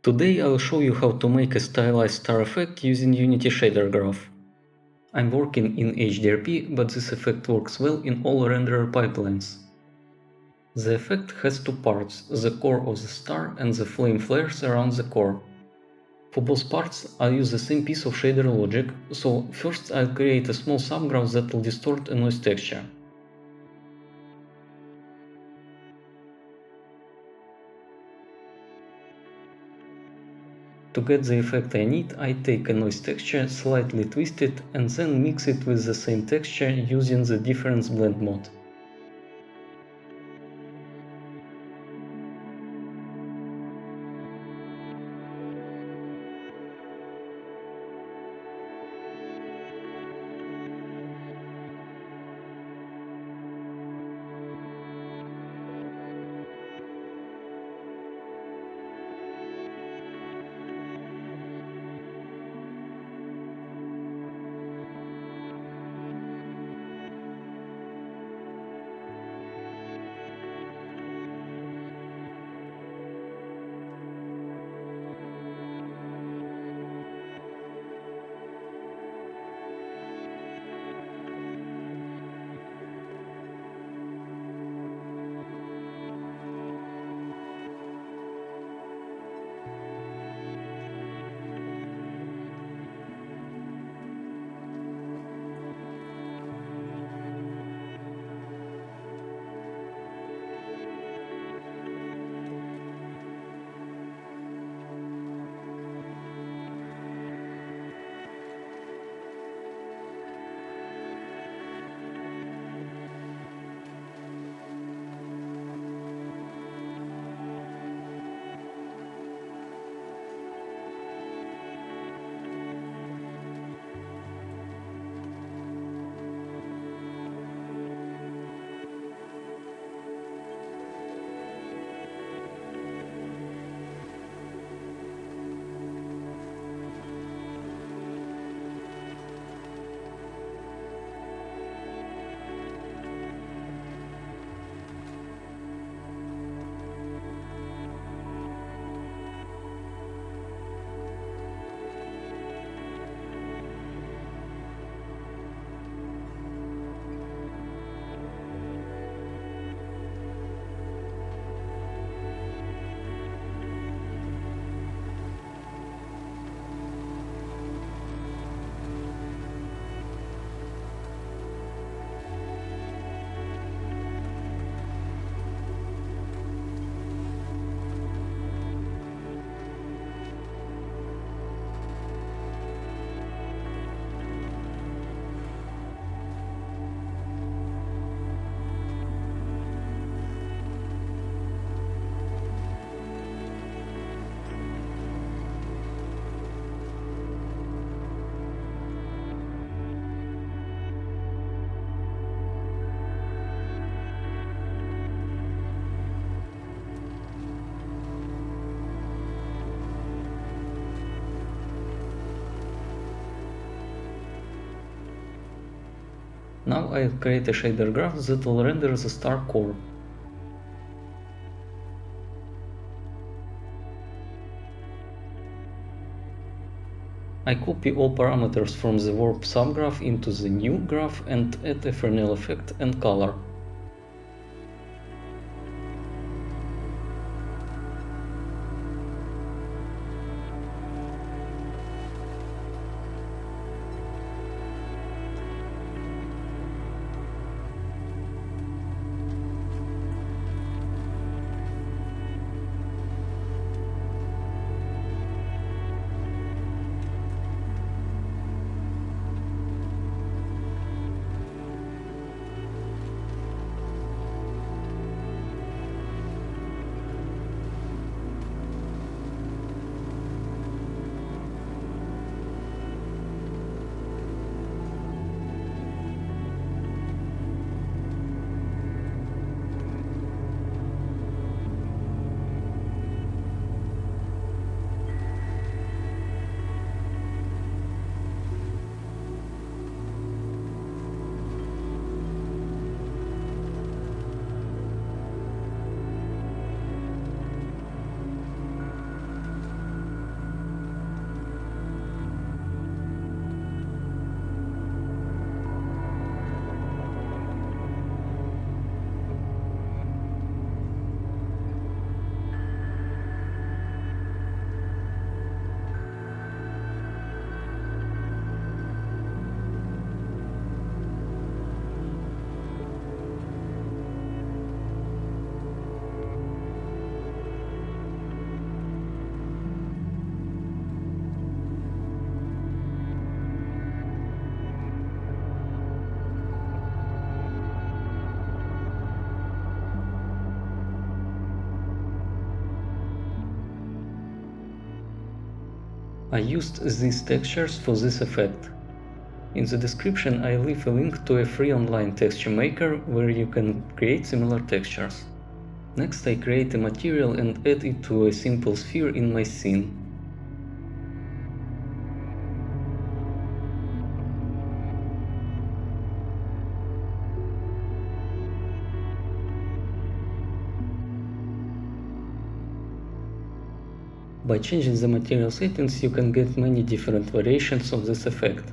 Today I'll show you how to make a stylized star effect using Unity shader graph. I'm working in HDRP, but this effect works well in all renderer pipelines. The effect has two parts, the core of the star and the flame flares around the core. For both parts I'll use the same piece of shader logic, so first I'll create a small subgraph that will distort a noise texture. To get the effect I need, I take a noise texture, slightly twist it, and then mix it with the same texture using the difference blend mode. Now I'll create a shader graph that will render the star core. I copy all parameters from the warp subgraph into the new graph and add a Fresnel effect and color. I used these textures for this effect. In the description I leave a link to a free online texture maker where you can create similar textures. Next I create a material and add it to a simple sphere in my scene. By changing the material settings, you can get many different variations of this effect.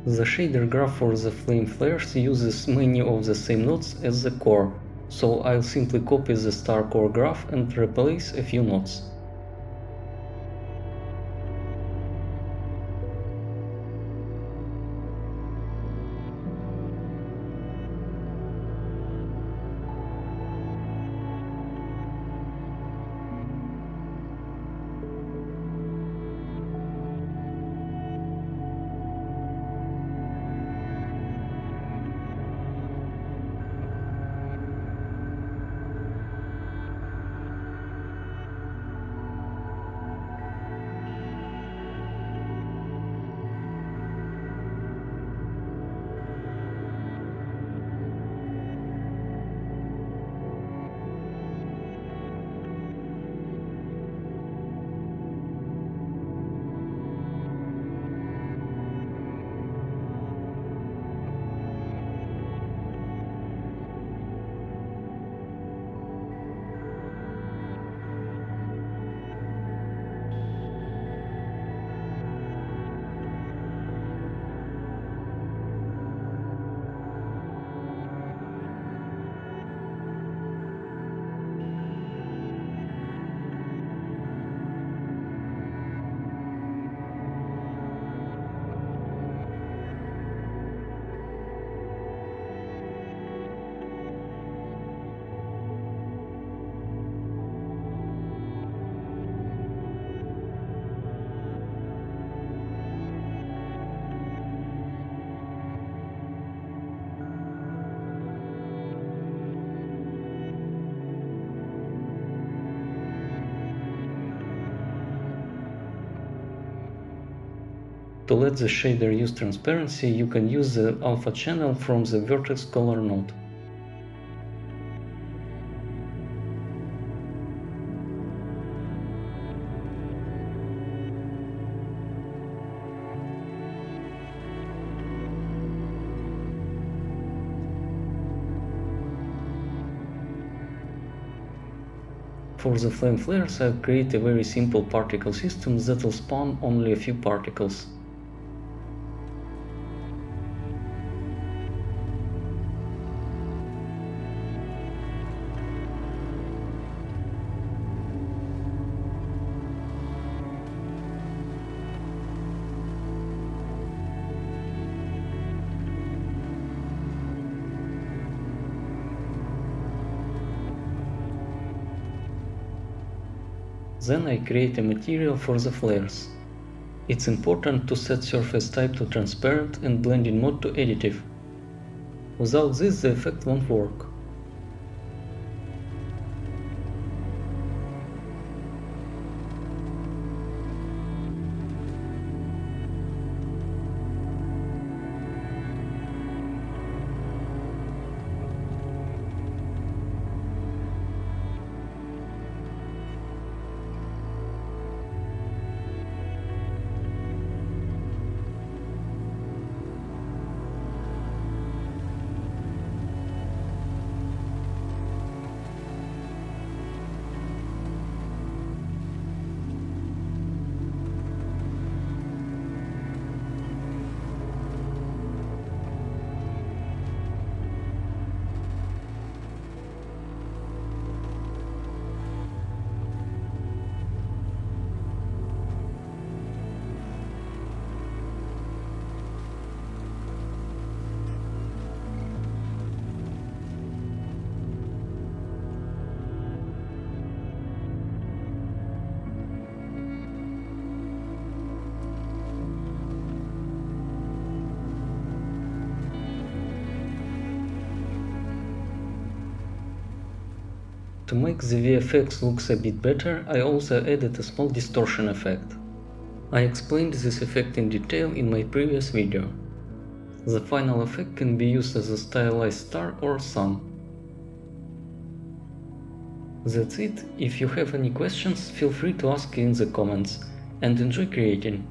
The shader graph for the flame flares uses many of the same nodes as the core, so I'll simply copy the star core graph and replace a few nodes. To let the shader use transparency, you can use the alpha channel from the vertex color node. For the flame flares, I've created a very simple particle system that will spawn only a few particles. Then I create a material for the flares. It's important to set surface type to transparent and blending mode to additive. Without this, the effect won't work. To make the VFX looks a bit better, I also added a small distortion effect. I explained this effect in detail in my previous video. The final effect can be used as a stylized star or sun. That's it. If you have any questions, feel free to ask in the comments, and enjoy creating.